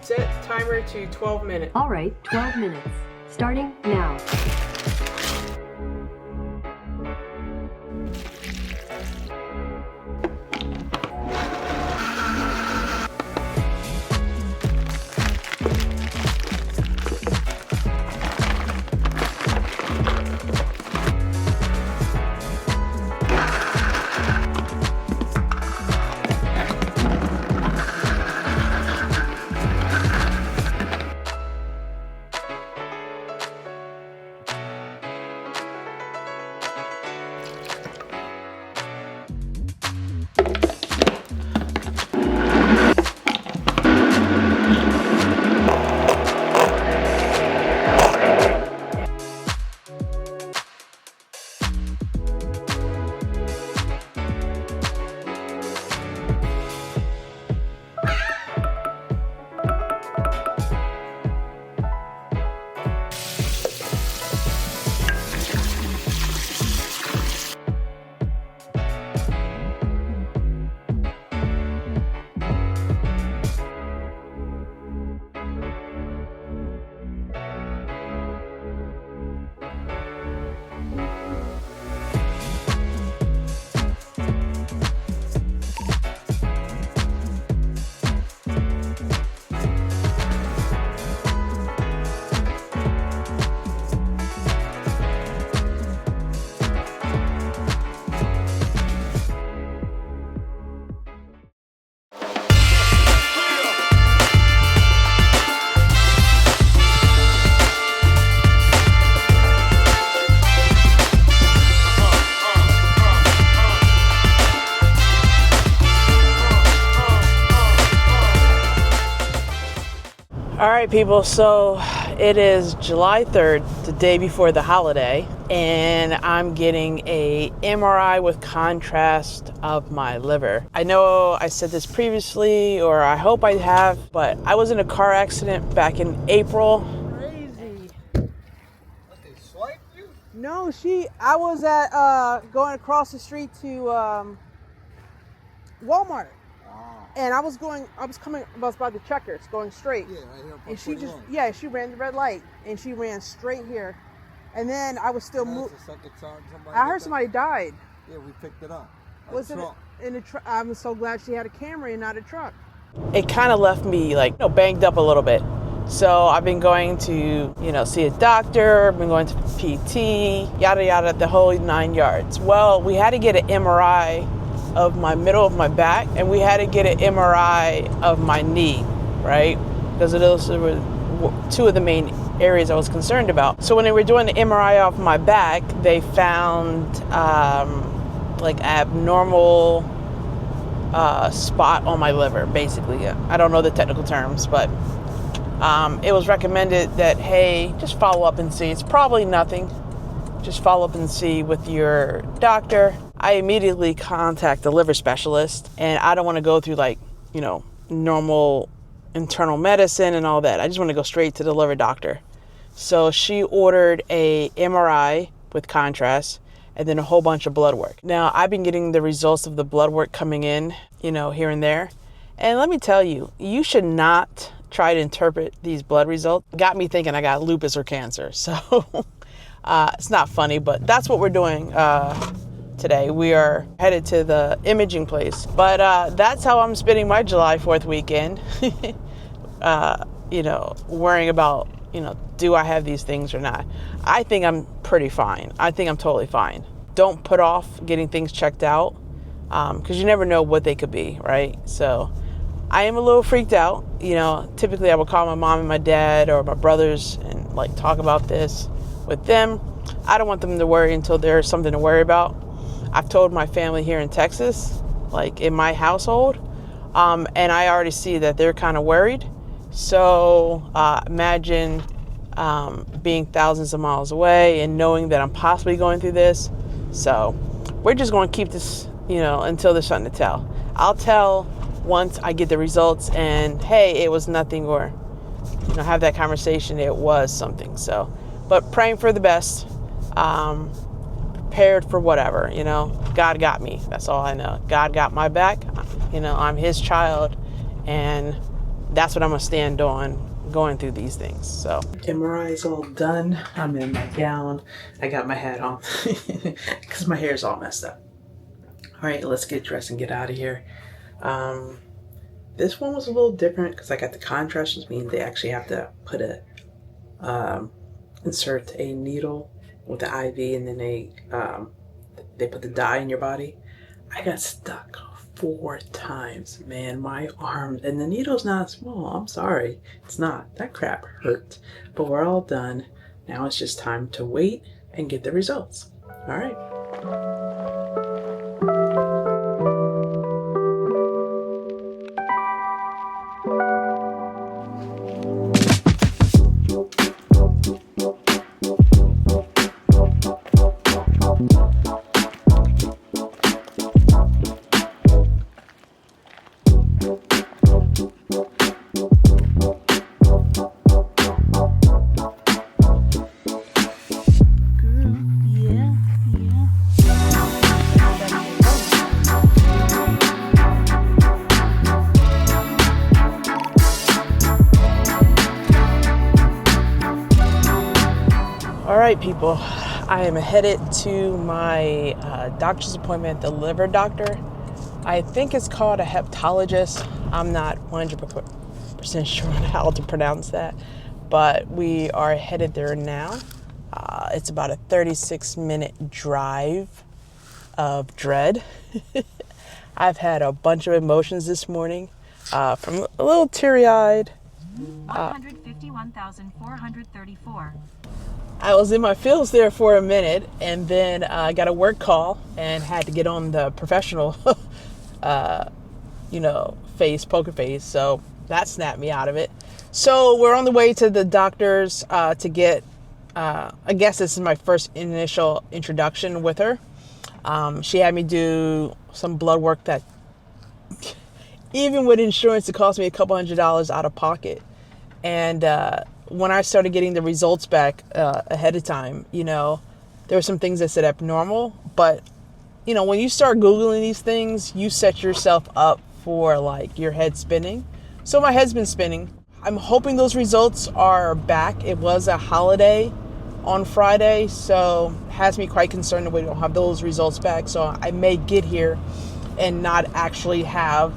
Set timer to 12 minutes. All right, 12 minutes. Starting now. All right, people, so it is July 3rd, the day before the holiday, and I'm getting a MRI with contrast of my liver. I know I said this previously, or I hope I have, but I was in a car accident back in April. Crazy. What, they swiped you? No, I was at, going across the street to Walmart. And I was coming by the Checkers, going straight. Yeah, right here. And she ran the red light, and she ran straight here. And then I was still moving. I heard somebody died. Yeah, we picked it up. Was it in the truck? I'm so glad she had a Camry and not a truck. It kind of left me banged up a little bit. So I've been going to, see a doctor. I've been going to PT, yada yada, the whole 9 yards. Well, we had to get an MRI of my middle of my back, and we had to get an MRI of my knee, right? Because those were two of the main areas I was concerned about. So when they were doing the MRI of my back, they found abnormal spot on my liver, basically. I don't know the technical terms, but it was recommended that, hey, just follow up and see. It's probably nothing. Just follow up and see with your doctor. I immediately contact the liver specialist, and I don't want to go through normal internal medicine and all that. I just want to go straight to the liver doctor. So she ordered a MRI with contrast and then a whole bunch of blood work. Now, I've been getting the results of the blood work coming in, here and there. And let me tell you, you should not try to interpret these blood results. It got me thinking I got lupus or cancer. So it's not funny, but that's what we're doing today. We are headed to the imaging place. But that's how I'm spending my July 4th weekend. Worrying about, do I have these things or not? I think I'm pretty fine. I think I'm totally fine. Don't put off getting things checked out because you never know what they could be, right? So I am a little freaked out. Typically I would call my mom and my dad or my brothers and talk about this with them. I don't want them to worry until there's something to worry about. I've told my family here in Texas, in my household, and I already see that they're kind of worried. So imagine being thousands of miles away and knowing that I'm possibly going through this. So we're just going to keep this, until there's something to tell. I'll tell once I get the results and, hey, it was nothing, or, have that conversation, it was something. So, but praying for the best, prepared for whatever, God got me. That's all I know. God got my back. I'm his child, and that's what I'm gonna stand on going through these things. So MRI is all done. I'm in my gown. I got my hat on because my hair is all messed up. All right, let's get dressed and get out of here. This one was a little different because I got the contrast, which means they actually have to put insert a needle with the IV, and then they put the dye in your body. I got stuck 4 times, man. My arm, and the needle's not small. I'm sorry, it's not. That crap hurt. But we're all done. Now it's just time to wait and get the results. All right. All right, people, I am headed to my doctor's appointment, the liver doctor. I think it's called a hepatologist. I'm not 100% sure on how to pronounce that, but we are headed there now. It's about a 36-minute drive of dread. I've had a bunch of emotions this morning, from a little teary-eyed. 151,434. I was in my feels there for a minute, and then I got a work call and had to get on the professional, poker face. So that snapped me out of it. So we're on the way to the doctor's to get, I guess this is my first initial introduction with her. She had me do some blood work that, even with insurance, it cost me a couple $100 out of pocket. And when I started getting the results back ahead of time, there were some things that said abnormal. But, when you start Googling these things, you set yourself up for your head spinning. So my head's been spinning. I'm hoping those results are back. It was a holiday on Friday, so has me quite concerned that we don't have those results back. So I may get here and not actually have,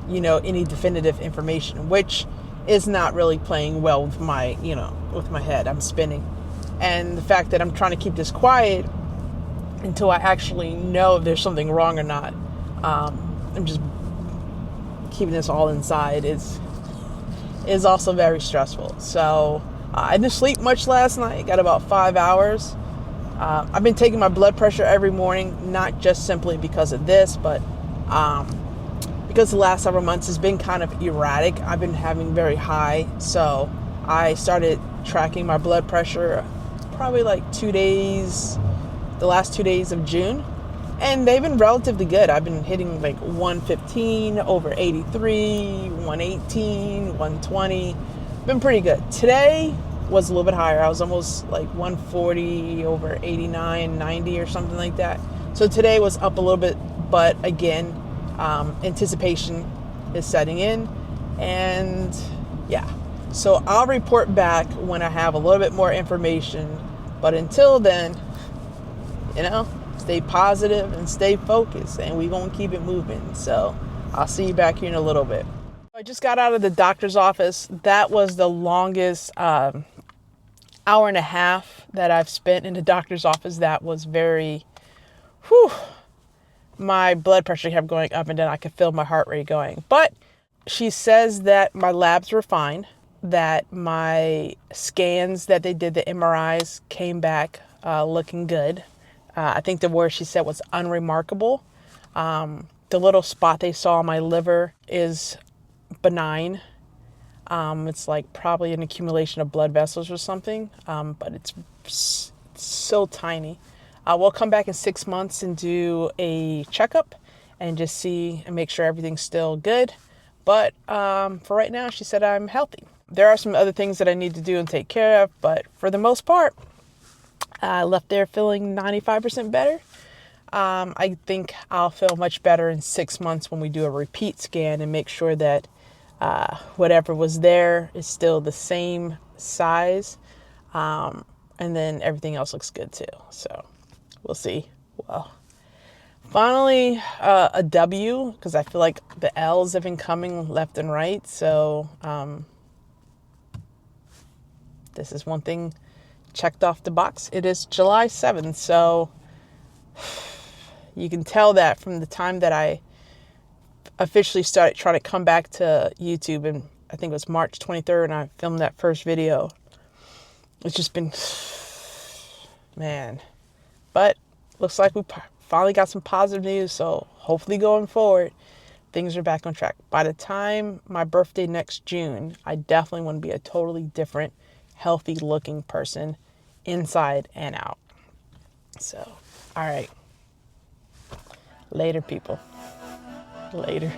any definitive information, which is not really playing well with my, with my head. I'm spinning. And the fact that I'm trying to keep this quiet until I actually know if there's something wrong or not. I'm just keeping this all inside is also very stressful. So I didn't sleep much last night. Got about 5 hours. I've been taking my blood pressure every morning, not just simply because of this, but because the last several months has been kind of erratic. I've been having very high. So I started tracking my blood pressure probably the last 2 days of June. And they've been relatively good. I've been hitting 115 over 83, 118, 120. Been pretty good. Today was a little bit higher. I was almost 140 over 89, 90 or something like that. So today was up a little bit, but again, anticipation is setting in, and yeah. So I'll report back when I have a little bit more information. But until then, stay positive and stay focused, and we're going to keep it moving. So I'll see you back here in a little bit. I just got out of the doctor's office. That was the longest hour and a half that I've spent in the doctor's office. That was very, my blood pressure kept going up and down. I could feel my heart rate going. But she says that my labs were fine, that my scans that they did, the MRIs, came back looking good. I think the word she said was unremarkable. The little spot they saw on my liver is benign. It's probably an accumulation of blood vessels or something, but it's so tiny. We'll come back in 6 months and do a checkup and just see and make sure everything's still good. But for right now, she said I'm healthy. There are some other things that I need to do and take care of, but for the most part, I left there feeling 95% better. I think I'll feel much better in 6 months when we do a repeat scan and make sure that Whatever was there is still the same size. And then everything else looks good too. So we'll see. Well, finally, a W, because I feel like the L's have been coming left and right. So this is one thing checked off the box. It is July 7th. So you can tell that from the time that I officially started trying to come back to YouTube, and I think it was March 23rd, and I filmed that first video. It's just been, man. But looks like we finally got some positive news, so hopefully going forward, things are back on track. By the time my birthday next June, I definitely want to be a totally different, healthy-looking person, inside and out. So, all right. Later, people. Later.